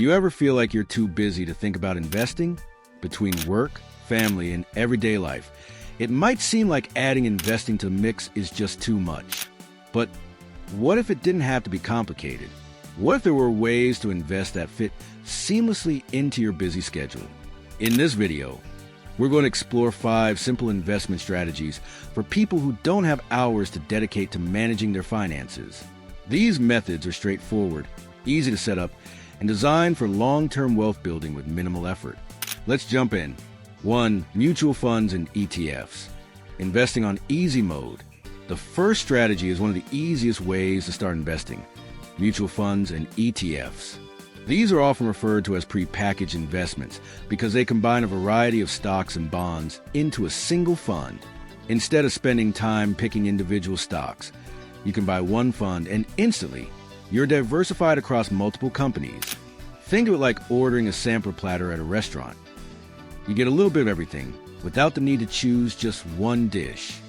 Do you ever feel like you're too busy to think about investing? Between work, family, and everyday life, it might seem like adding investing to the mix is just too much. But what if it didn't have to be complicated? What if there were ways to invest that fit seamlessly into your busy schedule? In this video, we're going to explore 5 simple investment strategies for people who don't have hours to dedicate to managing their finances. These methods are straightforward, easy to set up, and designed for long-term wealth building with minimal effort. Let's jump in. 1. Mutual funds and ETFs. Investing on easy mode. The first strategy is one of the easiest ways to start investing. Mutual funds and ETFs. These are often referred to as prepackaged investments because they combine a variety of stocks and bonds into a single fund. Instead of spending time picking individual stocks, you can buy one fund and instantly you're diversified across multiple companies. Think of it like ordering a sampler platter at a restaurant. You get a little bit of everything without the need to choose just one dish.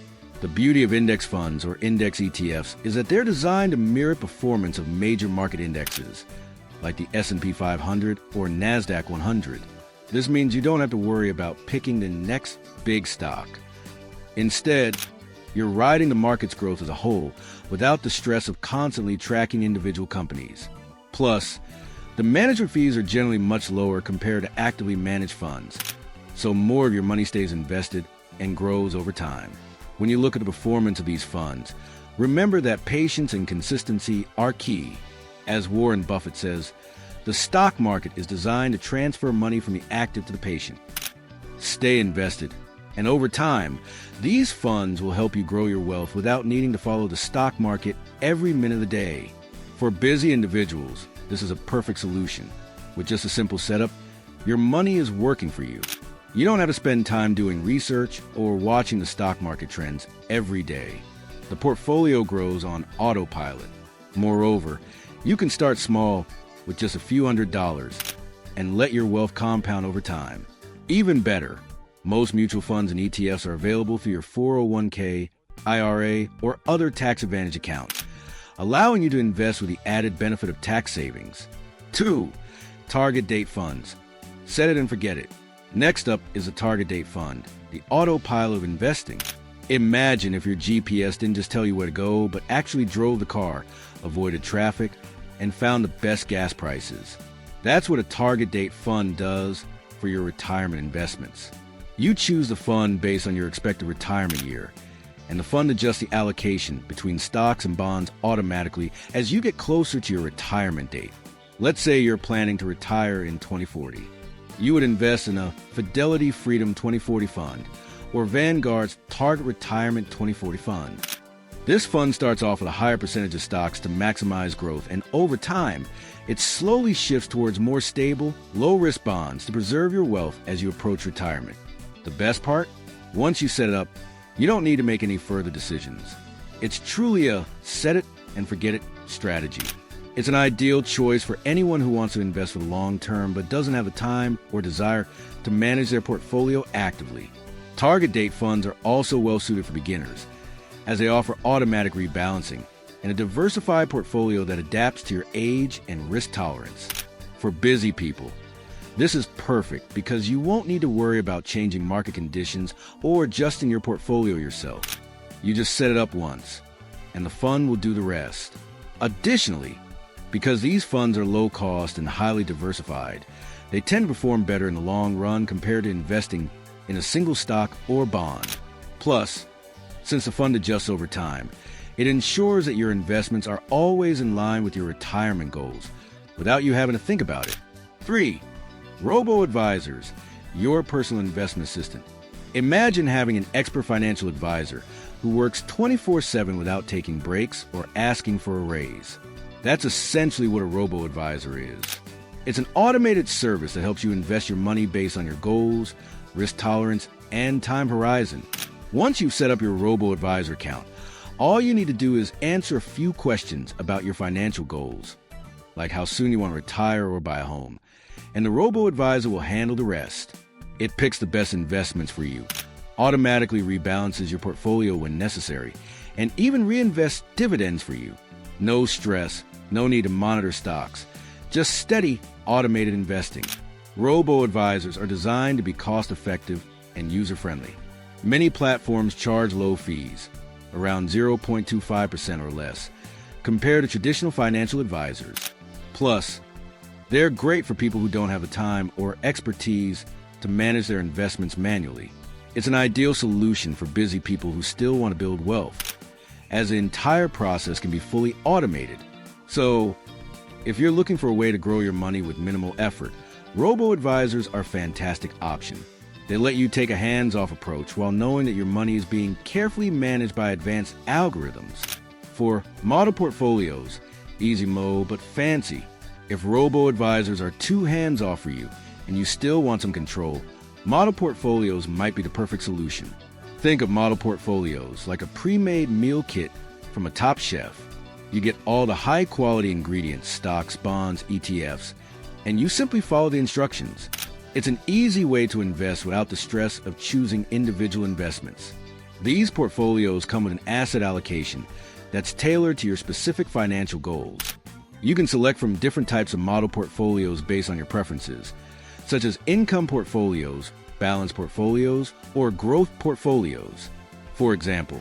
The beauty of index funds or index ETFs is that they're designed to mirror performance of major market indexes, like the S&P 500 or NASDAQ 100. This means you don't have to worry about picking the next big stock. Instead, you're riding the market's growth as a whole without the stress of constantly tracking individual companies. Plus, the management fees are generally much lower compared to actively managed funds, so more of your money stays invested and grows over time. When you look at the performance of these funds, remember that patience and consistency are key. As Warren Buffett says, the stock market is designed to transfer money from the active to the patient. Stay invested, and over time, these funds will help you grow your wealth without needing to follow the stock market every minute of the day. For busy individuals, this is a perfect solution. With just a simple setup, your money is working for you. You don't have to spend time doing research or watching the stock market trends every day. The portfolio grows on autopilot. Moreover, you can start small with just a few $100s and let your wealth compound over time. Even better, most mutual funds and ETFs are available through your 401k, IRA, or other tax-advantaged accounts, allowing you to invest with the added benefit of tax savings. 2. Target date funds. Set it and forget it. Next up is a target date fund, the autopilot of investing. Imagine if your GPS didn't just tell you where to go, but actually drove the car, avoided traffic, and found the best gas prices. That's what a target date fund does for your retirement investments. You choose the fund based on your expected retirement year, and the fund adjusts the allocation between stocks and bonds automatically as you get closer to your retirement date. Let's say you're planning to retire in 2040. You would invest in a Fidelity Freedom 2040 fund or Vanguard's Target Retirement 2040 fund. This fund starts off with a higher percentage of stocks to maximize growth, and over time, it slowly shifts towards more stable, low-risk bonds to preserve your wealth as you approach retirement. The best part? Once you set it up, you don't need to make any further decisions. It's truly a set it and forget it strategy. It's an ideal choice for anyone who wants to invest for the long term but doesn't have the time or desire to manage their portfolio actively. Target date funds are also well suited for beginners, as they offer automatic rebalancing and a diversified portfolio that adapts to your age and risk tolerance. For busy people, this is perfect because you won't need to worry about changing market conditions or adjusting your portfolio yourself. You just set it up once, and the fund will do the rest. Additionally, because these funds are low cost and highly diversified, they tend to perform better in the long run compared to investing in a single stock or bond. Plus, since the fund adjusts over time, it ensures that your investments are always in line with your retirement goals without you having to think about it. 3. Robo advisors, your personal investment assistant. Imagine having an expert financial advisor who works 24/7 without taking breaks or asking for a raise. That's essentially what a Robo advisor is. It's an automated service that helps you invest your money based on your goals, risk tolerance, and time horizon. Once you've set up your Robo advisor account, all you need to do is answer a few questions about your financial goals, like how soon you want to retire or buy a home, and the Robo advisor will handle the rest. It picks the best investments for you, automatically rebalances your portfolio when necessary, and even reinvests dividends for you. No stress, no need to monitor stocks. Just steady, automated investing. Robo advisors are designed to be cost-effective and user-friendly. Many platforms charge low fees, around 0.25% or less, compared to traditional financial advisors. Plus, they're great for people who don't have the time or expertise to manage their investments manually. It's an ideal solution for busy people who still want to build wealth, as the entire process can be fully automated. So, if you're looking for a way to grow your money with minimal effort, robo-advisors are a fantastic option. They let you take a hands-off approach while knowing that your money is being carefully managed by advanced algorithms. For model portfolios, easy mode but fancy. If robo-advisors are too hands-off for you and you still want some control, model portfolios might be the perfect solution. Think of model portfolios like a pre-made meal kit from a top chef. You get all the high-quality ingredients, stocks, bonds, ETFs, and you simply follow the instructions. It's an easy way to invest without the stress of choosing individual investments. These portfolios come with an asset allocation that's tailored to your specific financial goals. You can select from different types of model portfolios based on your preferences, such as income portfolios, balanced portfolios, or growth portfolios. For example,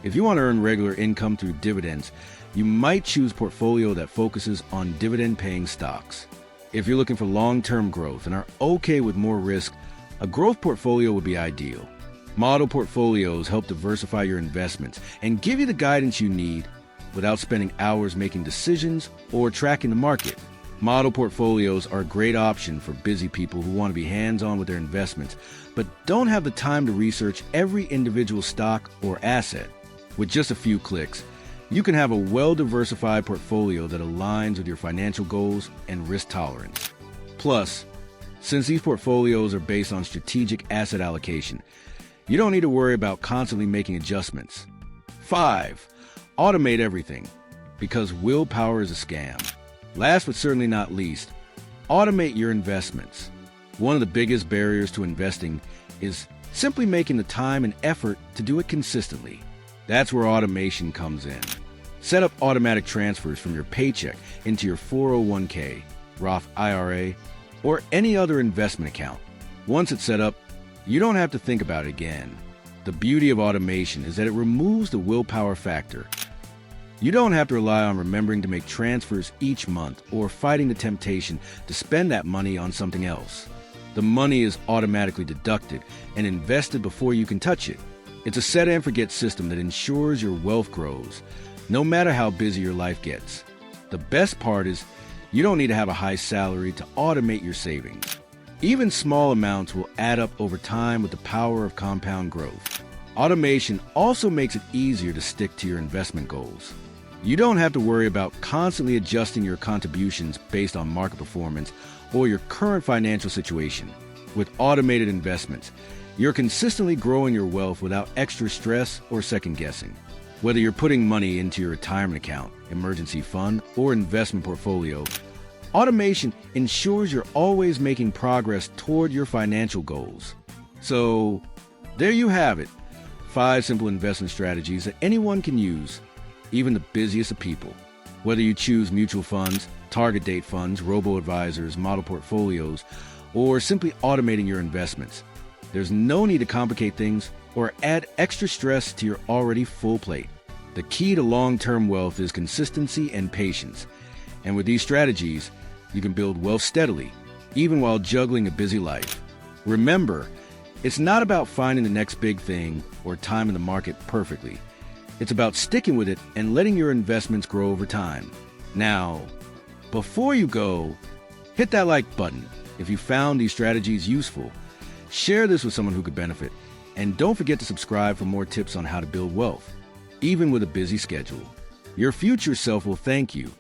if you want to earn regular income through dividends, you might choose a portfolio that focuses on dividend-paying stocks. If you're looking for long-term growth and are okay with more risk, a growth portfolio would be ideal. Model portfolios help diversify your investments and give you the guidance you need without spending hours making decisions or tracking the market. Model portfolios are a great option for busy people who want to be hands-on with their investments but don't have the time to research every individual stock or asset. With just a few clicks, you can have a well-diversified portfolio that aligns with your financial goals and risk tolerance. Plus, since these portfolios are based on strategic asset allocation, you don't need to worry about constantly making adjustments. 5. Automate everything, because willpower is a scam. Last but certainly not least, automate your investments. One of the biggest barriers to investing is simply making the time and effort to do it consistently. That's where automation comes in. Set up automatic transfers from your paycheck into your 401k, Roth IRA, or any other investment account. Once it's set up, you don't have to think about it again. The beauty of automation is that it removes the willpower factor. You don't have to rely on remembering to make transfers each month or fighting the temptation to spend that money on something else. The money is automatically deducted and invested before you can touch it. It's a set and forget system that ensures your wealth grows, no matter how busy your life gets. The best part is you don't need to have a high salary to automate your savings. Even small amounts will add up over time with the power of compound growth. Automation also makes it easier to stick to your investment goals. You don't have to worry about constantly adjusting your contributions based on market performance or your current financial situation. With automated investments, you're consistently growing your wealth without extra stress or second-guessing. Whether you're putting money into your retirement account, emergency fund, or investment portfolio, automation ensures you're always making progress toward your financial goals. So, there you have it. 5 simple investment strategies that anyone can use, even the busiest of people. Whether you choose mutual funds, target date funds, robo-advisors, model portfolios, or simply automating your investments, there's no need to complicate things or add extra stress to your already full plate. The key to long-term wealth is consistency and patience. And with these strategies, you can build wealth steadily, even while juggling a busy life. Remember, it's not about finding the next big thing or timing the market perfectly. It's about sticking with it and letting your investments grow over time. Now, before you go, hit that like button if you found these strategies useful. Share this with someone who could benefit. And don't forget to subscribe for more tips on how to build wealth, even with a busy schedule. Your future self will thank you.